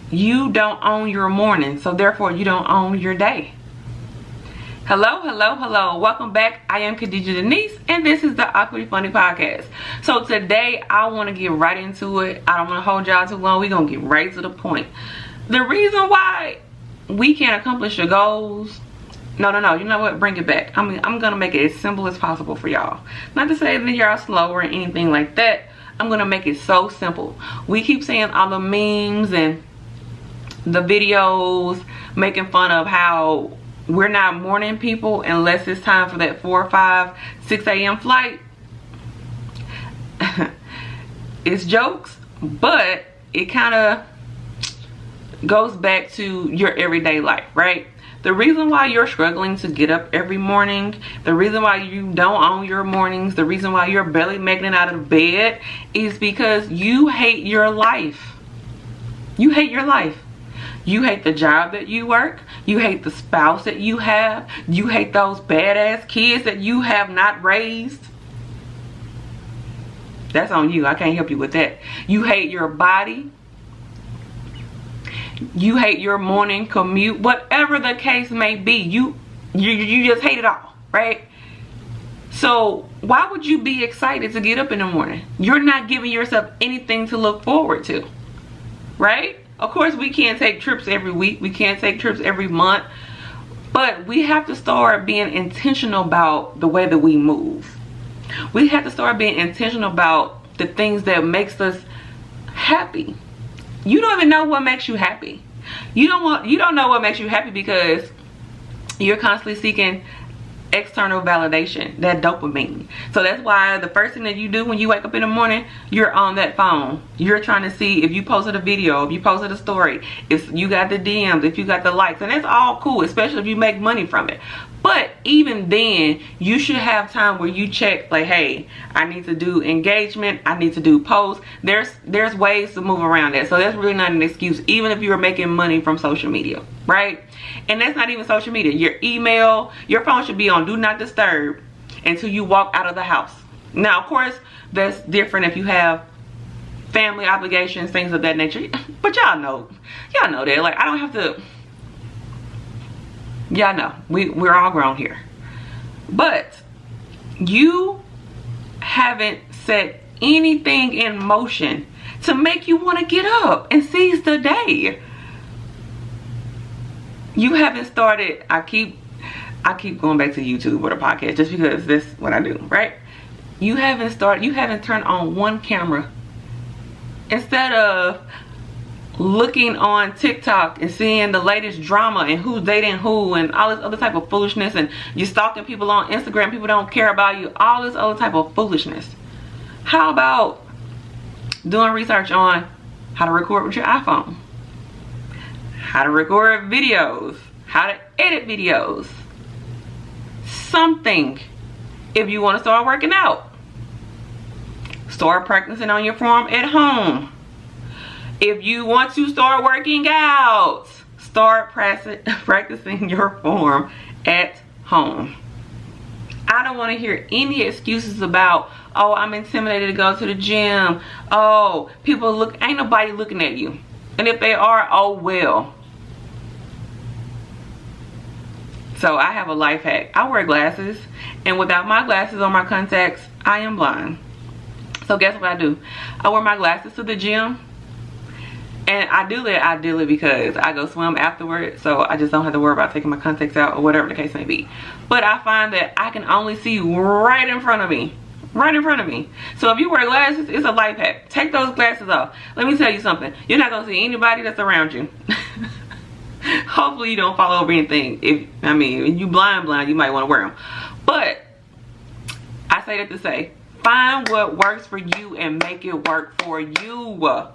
you don't own your morning, so therefore you don't own your day. Hello, hello, hello. Welcome back. I am Khadija Denise, and this is the Awkwardly Funny Podcast. So today, I want to get right into it. I don't want to hold y'all too long. We're going to get right to the point. The reason why we can't accomplish your goals, no. You know what? Bring it back. I'm going to make it as simple as possible for y'all. Not to say that y'all slow or anything like that. I'm going to make it so simple. We keep saying all the memes and the videos making fun of how we're not morning people unless it's time for that 4, 5, 6 a.m. flight. It's jokes, but it kind of goes back to your everyday life, right? The reason why you're struggling to get up every morning, the reason why you don't own your mornings, the reason why you're barely making it out of bed is because you hate your life. You hate your life. You hate the job that you work. You hate the spouse that you have. You hate those badass kids that you have not raised. That's on you. I can't help you with that. You hate your body. You hate your morning commute. Whatever the case may be, you just hate it all, right? So why would you be excited to get up in the morning? You're not giving yourself anything to look forward to, right? Of course, we can't take trips every week. We can't take trips every month. But we have to start being intentional about the way that we move. We have to start being intentional about the things that makes us happy. You don't even know what makes you happy. You don't know what makes you happy because you're constantly seeking external validation, that dopamine. So that's why the first thing that you do when you wake up in the morning, you're on that phone. You're trying to see if you posted a video, if you posted a story, if you got the DMs, if you got the likes, and that's all cool, especially if you make money from it. But even then, you should have time where you check, like, hey, I need to do engagement, I need to do posts. There's ways to move around that. So that's really not an excuse, even if you're making money from social media, right? And that's not even social media. Your email, your phone should be on do not disturb until you walk out of the house. Now, of course, that's different if you have family obligations, things of that nature. But y'all know that. Like, I don't have to. Y'all know we're all grown here. But you haven't set anything in motion to make you want to get up and seize the day. You haven't started. I keep going back to YouTube or the podcast just because that's what I do, right? You haven't turned on one camera. Instead of looking on TikTok and seeing the latest drama and who's dating who and all this other type of foolishness, and you're stalking people on Instagram, people don't care about you, all this other type of foolishness. How about doing research on how to record with your iPhone, how to record videos, how to edit videos, something. If you want to start working out, start practicing on your form at home. If you want to start working out, start practicing your form at home. I don't want to hear any excuses about, oh, I'm intimidated to go to the gym. Oh, ain't nobody looking at you. And if they are, oh well. So I have a life hack. I wear glasses, and without my glasses or my contacts, I am blind. So guess what I do? I wear my glasses to the gym. And I do it because I go swim afterwards, so I just don't have to worry about taking my contacts out or whatever the case may be. But I find that I can only see right in front of me. Right in front of me. So if you wear glasses, it's a life hack. Take those glasses off. Let me tell you something. You're not going to see anybody that's around you. Hopefully you don't fall over anything. If you blind, you might want to wear them. But I say that to say, find what works for you and make it work for you.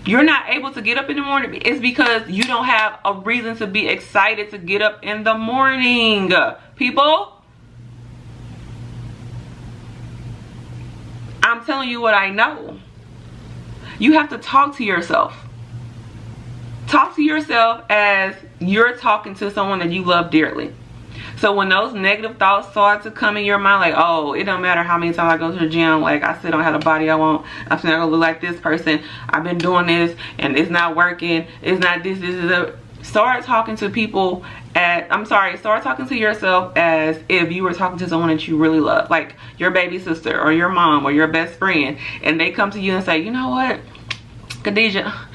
You're not able to get up in the morning, it's because you don't have a reason to be excited to get up in the morning. People, I'm telling you what I know. You have to talk to yourself. Talk to yourself as you're talking to someone that you love dearly. So when those negative thoughts start to come in your mind, like, oh, it don't matter how many times I go to the gym, like I still don't have the body I want, I'm still not gonna look like this person, I've been doing this and it's not working, it's not this is a, start talking to people start talking to yourself as if you were talking to someone that you really love, like your baby sister or your mom or your best friend, and they come to you and say, you know what, Khadijah,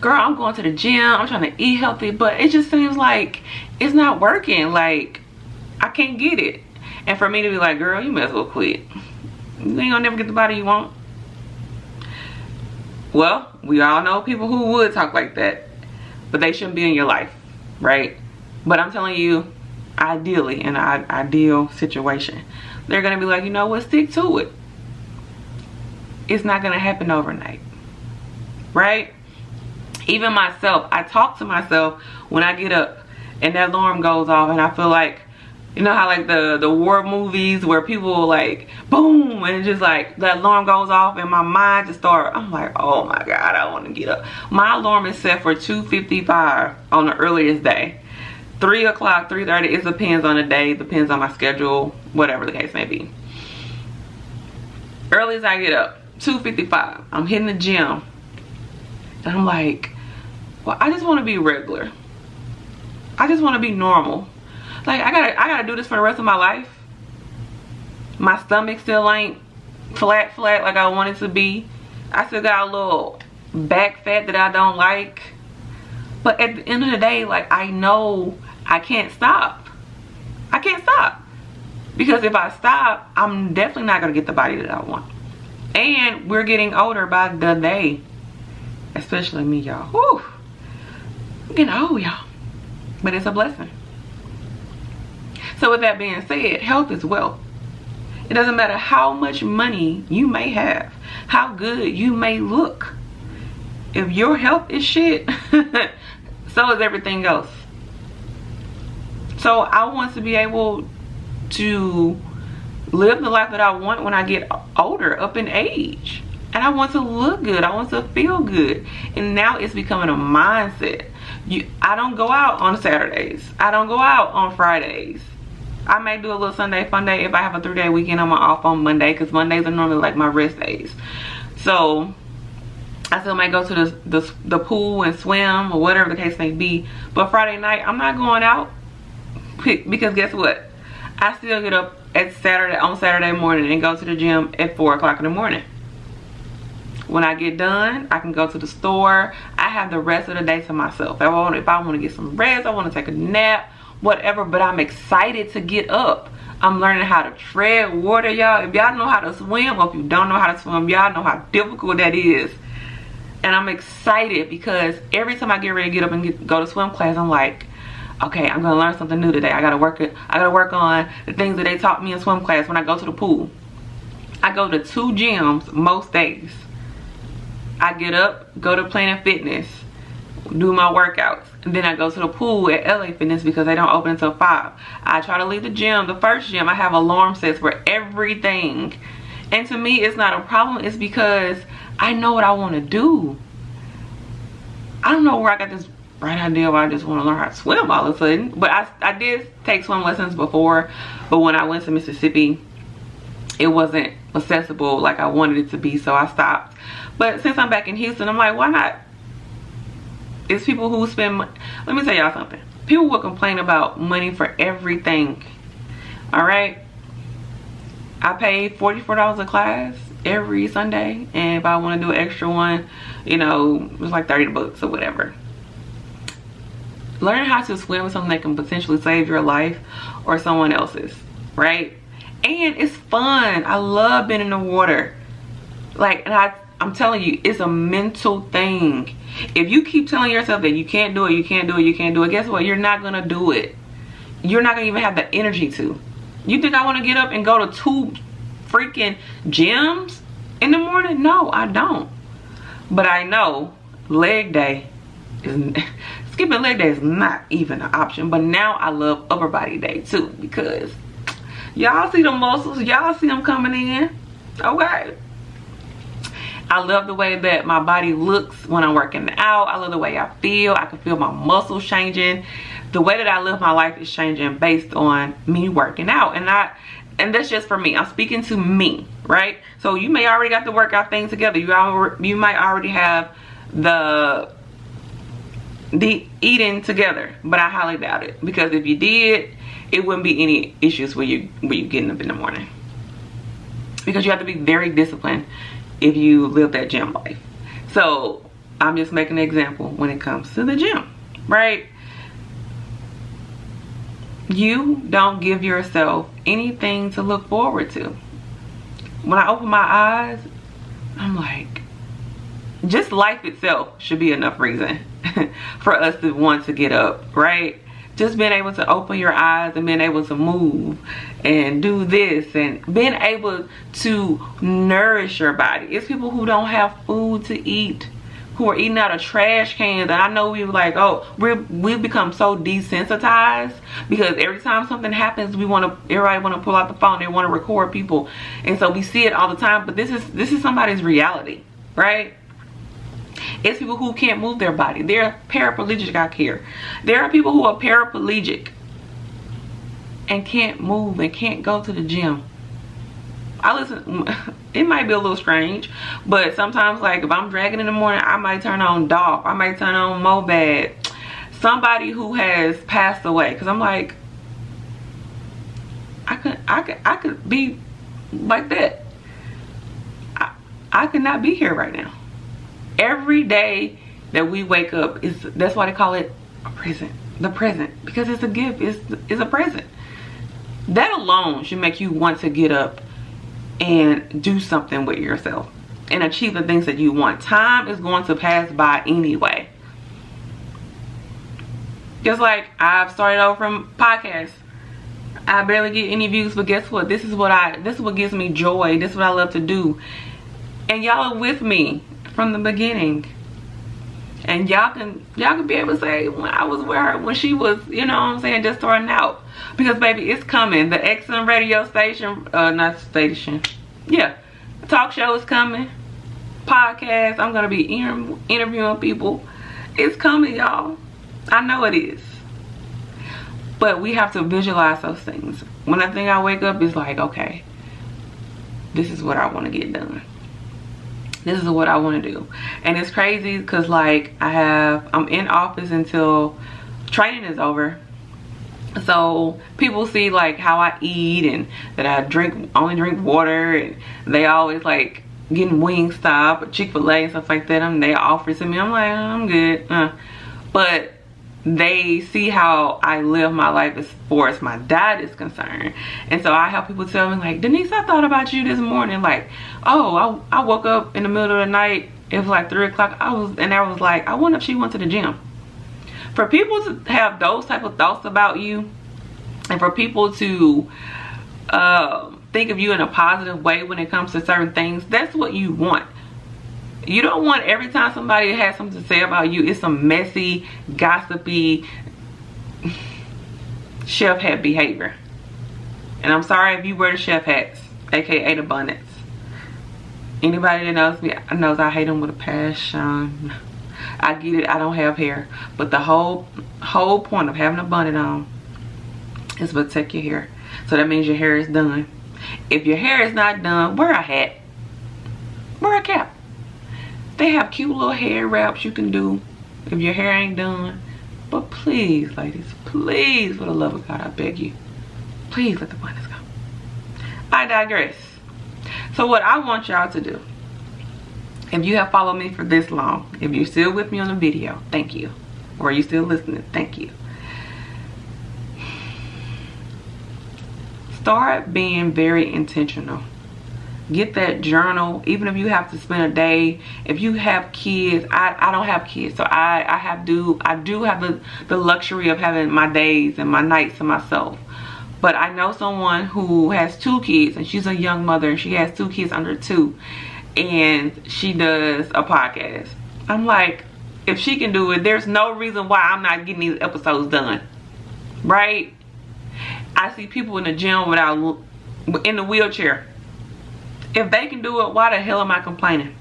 girl, I'm going to the gym, I'm trying to eat healthy, but it just seems like it's not working, like I can't get it. And for me to be like, girl, you might as well quit, you ain't gonna never get the body you want. Well, we all know people who would talk like that, but they shouldn't be in your life, right? But I'm telling you, ideally, in an ideal situation, they're gonna be like, you know what, stick to it. It's not gonna happen overnight, right? Even myself, I talk to myself when I get up and that alarm goes off, and I feel like, you know how like the war movies where people like boom and just like that alarm goes off and my mind just start, I'm like, oh my god, I want to get up. My alarm is set for 2:55 on the earliest day. 3 o'clock, 3:30, it depends on the day, depends on my schedule, whatever the case may be. Earliest I get up, 2:55, I'm hitting the gym, and I'm like, well, I just want to be regular, I just want to be normal. Like I gotta do this for the rest of my life. My stomach still ain't flat like I want it to be. I still got a little back fat that I don't like. But at the end of the day, like, I know I can't stop. I can't stop. Because if I stop, I'm definitely not gonna get the body that I want. And we're getting older by the day. Especially me, y'all. Whew. I'm getting old, y'all. But it's a blessing. So with that being said, health is wealth. It doesn't matter how much money you may have, how good you may look. If your health is shit, so is everything else. So I want to be able to live the life that I want when I get older, up in age. And I want to look good, I want to feel good. And now it's becoming a mindset. I don't go out on Saturdays, I don't go out on Fridays. I may do a little Sunday fun day if I have a 3-day weekend. I'm off on Monday because Mondays are normally like my rest days. So I still may go to the pool and swim or whatever the case may be. But Friday night, I'm not going out because guess what? I still get up on Saturday morning and go to the gym at 4 o'clock in the morning. When I get done, I can go to the store. I have the rest of the day to myself. If I want to get some rest, I want to take a nap, whatever, but I'm excited to get up. I'm learning how to tread water, y'all. If y'all know how to swim, or if you don't know how to swim, y'all know how difficult that is. And I'm excited because every time I get ready to get up and go to swim class, I'm like, okay, I'm gonna learn something new today. I gotta work on the things that they taught me in swim class when I go to the pool. I go to 2 gyms most days. I get up, go to Planet Fitness, do my workouts, and then I go to the pool at LA Fitness because they don't open until 5. I try to leave the gym, the first gym, I have alarm sets for everything. And to me, it's not a problem. It's because I know what I want to do. I don't know where I got this bright idea where I just want to learn how to swim all of a sudden. But I did take swim lessons before, but when I went to Mississippi, it wasn't accessible like I wanted it to be, so I stopped. But since I'm back in Houston, I'm like, why not? It's people who spend, let me tell y'all something. People will complain about money for everything. All right, I pay $44 a class every Sunday, and if I want to do an extra one, you know, it's like 30 bucks or whatever. Learn how to swim with something that can potentially save your life or someone else's, right? And it's fun. I love being in the water. Like, and I'm telling you, it's a mental thing. If you keep telling yourself that you can't do it, you can't do it, you can't do it, guess what? You're not gonna do it. You're not gonna even have the energy to. You think I want to get up and go to 2 freaking gyms in the morning? No, I don't. But I know leg day is skipping leg day is not even an option. But now I love upper body day too, because y'all see the muscles, y'all see them coming in. Okay, I love the way that my body looks when I'm working out. I love the way I feel. I can feel my muscles changing. the way that I live my life is changing based on me working out. And that's just for me. I'm speaking to me, right? So you may already got the workout thing together. You might already have the eating together, but I highly doubt it, because if you did, it wouldn't be any issues with you getting up in the morning, because you have to be very disciplined if you live that gym life. So I'm just making an example when it comes to the gym, right? You don't give yourself anything to look forward to. When I open my eyes, I'm like, just life itself should be enough reason for us to want to get up, right? Just being able to open your eyes and being able to move and do this and being able to nourish your body. It's people who don't have food to eat, who are eating out of trash cans. And I know we were like, oh, we've become so desensitized, because every time something happens, everybody want to pull out the phone, they want to record people, and so we see it all the time. But this is somebody's reality, right? It's people who can't move their body. They're paraplegic out here. There are people who are paraplegic and can't move and can't go to the gym. It might be a little strange, but sometimes, like, if I'm dragging in the morning, I might turn on Dolph. I might turn on Mobad. Somebody who has passed away, because I'm like, I could be like that. I could not be here right now. Every day that we wake up, that's why they call it a present. The present, because it's a gift. It's a present. That alone should make you want to get up and do something with yourself and achieve the things that you want. Time is going to pass by anyway. Just like I've started over from podcasts. I barely get any views, but guess what? This is what gives me joy. This is what I love to do. And y'all are with me from the beginning. And y'all can be able to say, when I was with her, when she was, you know what I'm saying, just starting out. Because baby, it's coming. The XM radio station, not station, yeah, talk show is coming. Podcast, I'm gonna be interviewing people. It's coming, y'all. I know it is. But we have to visualize those things. When I think I wake up, it's like, okay, this is what I want to get done. This is what I want to do. And it's crazy because, like, I'm in office until training is over. So people see, like, how I eat and that I only drink water, and they always like getting Wingstop or Chick-fil-A and stuff like that. They offer it to me. I'm like, oh, I'm good. But they see how I live my life as far as my diet is concerned. And so I have people tell me, like, Denise, I thought about you this morning. Like, oh, I woke up in the middle of the night. It was like 3 o'clock. I was like, I wonder if she went to the gym. For people to have those type of thoughts about you, and for people to think of you in a positive way when it comes to certain things, that's what you want. You don't want every time somebody has something to say about you, it's some messy, gossipy, chef hat behavior. And I'm sorry if you wear the chef hats, aka the bonnets. Anybody that knows me knows I hate them with a passion. I get it, I don't have hair, but the whole point of having a bonnet on is to protect your hair. So that means your hair is done. If your hair is not done, wear a hat, wear a cap. They have cute little hair wraps you can do if your hair ain't done. But please, ladies, please, for the love of God, I beg you, please let the bonnets go. I digress. So what I want y'all to do, if you have followed me for this long, if you're still with me on the video, thank you. Or are you still listening? Thank you. Start being very intentional. Get that journal. Even if you have to spend a day, if you have kids, I don't have kids, so I do have the luxury of having my days and my nights to myself. But I know someone who has 2 kids, and she's a young mother, and she has 2 kids under 2, and she does a podcast. I'm like, if she can do it, there's no reason why I'm not getting these episodes done, right? I see people in the gym in the wheelchair. If they can do it, why the hell am I complaining?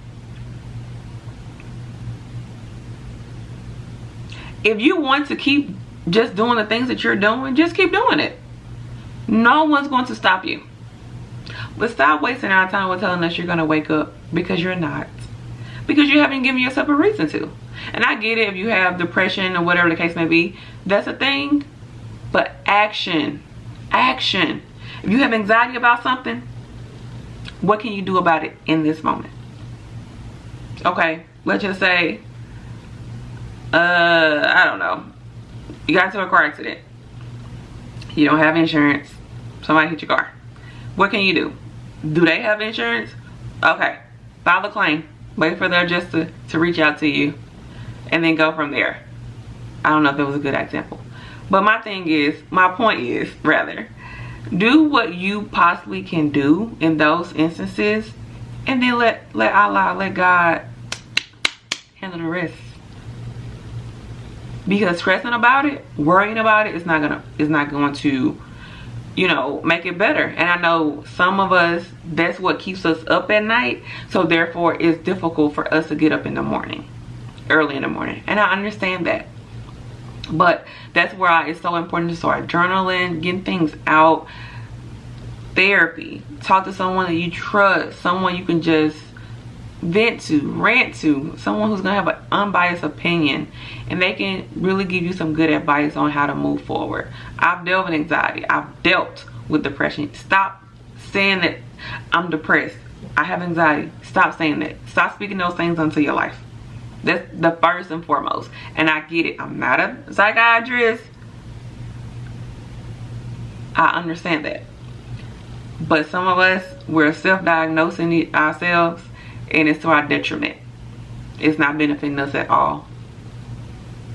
If you want to keep just doing the things that you're doing, just keep doing it. No one's going to stop you. But stop wasting our time with telling us you're going to wake up, because you're not. Because you haven't given yourself a reason to. And I get it if you have depression or whatever the case may be. That's a thing. But action. Action. If you have anxiety about something, what can you do about it in this moment? Okay, let's just say, I don't know. You got into a car accident. You don't have insurance. Somebody hit your car. What can you do? Do they have insurance? Okay, file a claim. Wait for the adjuster to reach out to you, and then go from there. I don't know if it was a good example, but my point is, rather, do what you possibly can do in those instances, and then let Allah, let God handle the rest. Because stressing about it, worrying about it, is not going to, you know, make it better. And I know some of us, that's what keeps us up at night. So therefore, it's difficult for us to get up in the morning, early in the morning. And I understand that. But that's where it's so important to start journaling, getting things out. Therapy. Talk to someone that you trust. Someone you can just vent to, rant to. Someone who's going to have an unbiased opinion. And they can really give you some good advice on how to move forward. I've dealt with anxiety. I've dealt with depression. Stop saying that I'm depressed. I have anxiety. Stop saying that. Stop speaking those things into your life. That's the first and foremost. And I get it. I'm not a psychiatrist. I understand that. But some of us, we're self-diagnosing ourselves, and it's to our detriment. It's not benefiting us at all.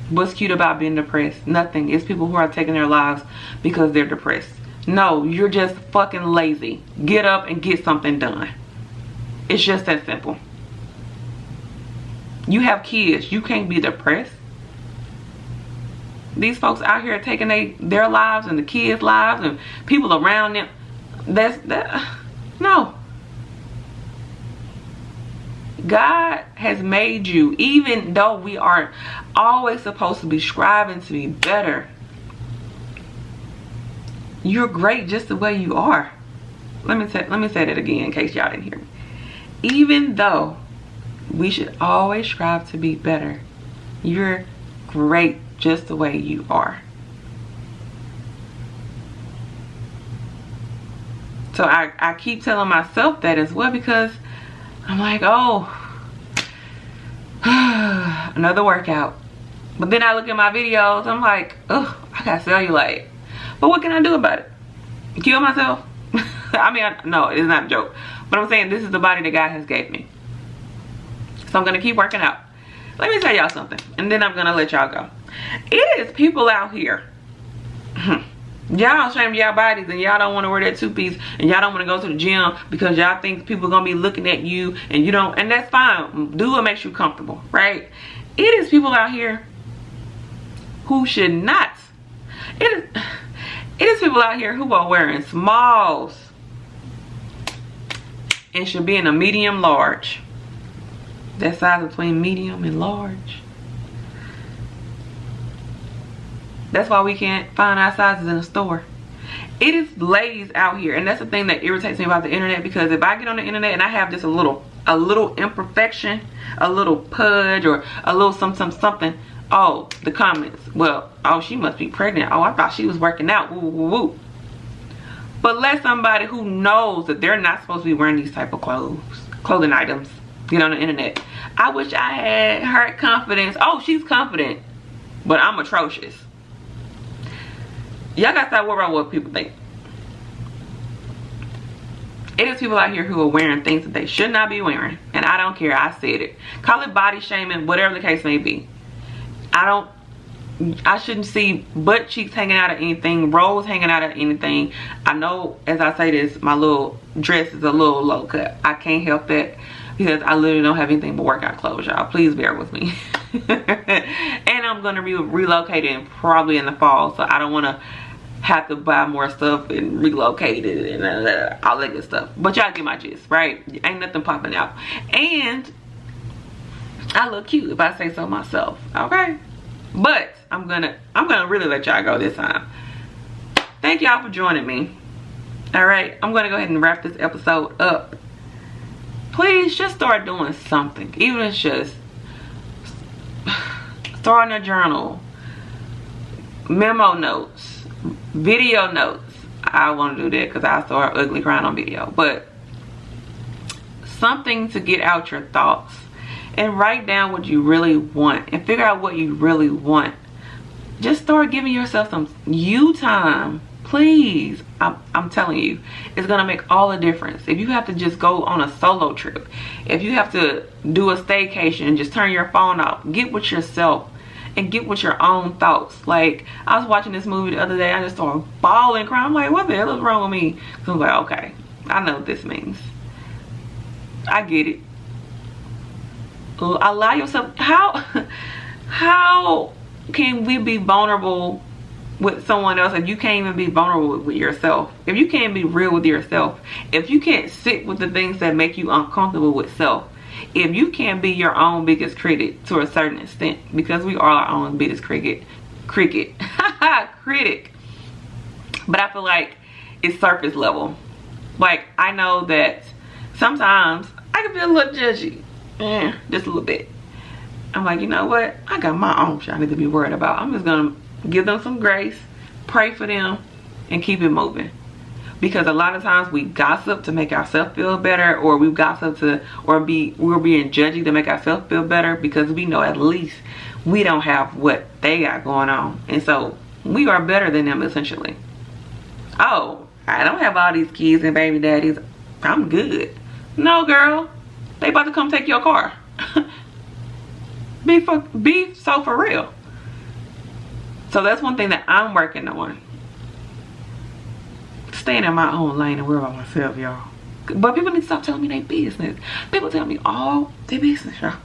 What's cute about being depressed? Nothing. It's people who are taking their lives because they're depressed. No, you're just fucking lazy. Get up and get something done. It's just that simple. You have kids. You can't be depressed. These folks out here taking their lives and the kids' lives and people around them. No. God has made you, even though we are always supposed to be striving to be better, you're great just the way you are. Let me say that again in case y'all didn't hear me. Even though we should always strive to be better, you're great just the way you are. So I keep telling myself that as well, because I'm like, oh, another workout. But then I look at my videos, I'm like, oh, I got cellulite. But what can I do about it? Kill myself? I mean, no, it's not a joke. But I'm saying this is the body that God has gave me. So I'm going to keep working out. Let me tell y'all something, and then I'm going to let y'all go. It is people out here. Y'all ashamed of y'all bodies, and y'all don't want to wear that two-piece, and y'all don't want to go to the gym because y'all think people are going to be looking at you, and you don't, and that's fine. Do what makes you comfortable, right? It is people out here who should not. It is people out here who are wearing smalls and should be in a medium large. That size between medium and large. That's why we can't find our sizes in the store. It is ladies out here, and that's the thing that irritates me about the internet, because if I get on the internet and I have just a little imperfection, a little pudge, or a little something, oh, the comments, well, oh, she must be pregnant. Oh, I thought she was working out. Woo, woo, woo. But let somebody who knows that they're not supposed to be wearing these type of clothing items get on the internet. I wish I had her confidence. Oh, she's confident, but I'm atrocious. Y'all gotta stop worrying about what people think. It is people out here who are wearing things that they should not be wearing, and I don't care. I said it. Call it body shaming, whatever the case may be. I shouldn't see butt cheeks hanging out of anything, rolls hanging out of anything. I know, as I say this, my little dress is a little low cut. I can't help that, because I literally don't have anything but workout clothes, y'all. Please bear with me. And I'm gonna be relocating probably in the fall, so I don't want to have to buy more stuff and relocate it and all that good stuff. But y'all get my gist, right? Ain't nothing popping out. And I look cute if I say so myself, okay? But I'm gonna really let y'all go this time. Thank y'all for joining me. Alright, I'm gonna go ahead and wrap this episode up. Please just start doing something. Even if it's just starting a journal, memo notes, video notes. I want to do that because I saw her ugly crying on video. But something to get out your thoughts and write down what you really want and figure out what you really want. Just start giving yourself some you time. Please, I'm telling you, it's gonna make all the difference. If you have to just go on a solo trip, if you have to do a staycation and just turn your phone off, get with yourself and get with your own thoughts. Like, I was watching this movie the other day, I just started bawling, crying. I'm like, what the hell is wrong with me? So I'm like, okay, I know what this means. I get it. Allow yourself. How can we be vulnerable with someone else if you can't even be vulnerable with yourself? If you can't be real with yourself, if you can't sit with the things that make you uncomfortable with self, if you can't be your own biggest critic to a certain extent, because we are our own biggest critic. But I feel like it's surface level. Like, I know that sometimes I can be a little judgy, just a little bit. I'm like, you know what, I got my own shit I need to be worried about. I'm just gonna give them some grace, pray for them, and keep it moving. Because a lot of times we gossip to make ourselves feel better, or we gossip to, we're being judgy to make ourselves feel better, because we know at least we don't have what they got going on, and so we are better than them essentially. Oh, I don't have all these kids and baby daddies, I'm good. No, girl, they about to come take your car. be so for real. So that's one thing that I'm working on. Staying in my own lane and worry about myself, y'all. But people need to stop telling me their business. People tell me all their business, y'all.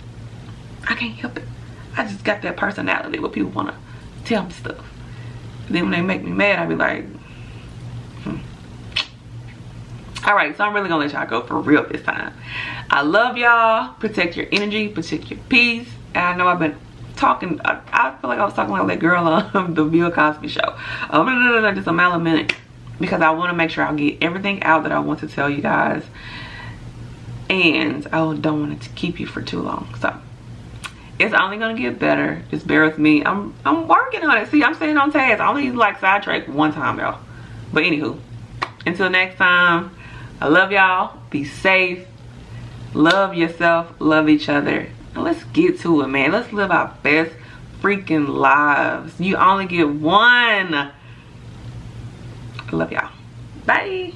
I can't help it. I just got that personality where people want to tell me stuff. Then when they make me mad, I be like, Alright, so I'm really gonna let y'all go for real this time. I love y'all. Protect your energy, protect your peace. And I know I've been talking, I feel like I was talking like that girl on the Bill Cosby show. Just a mile a minute. Because I want to make sure I get everything out that I want to tell you guys. And I don't want it to keep you for too long. So it's only going to get better. Just bear with me. I'm working on it. See, I'm staying on task. I only like sidetrack one time, y'all. But anywho, until next time, I love y'all. Be safe. Love yourself. Love each other. And let's get to it, man. Let's live our best freaking lives. You only get one. Love y'all. Bye.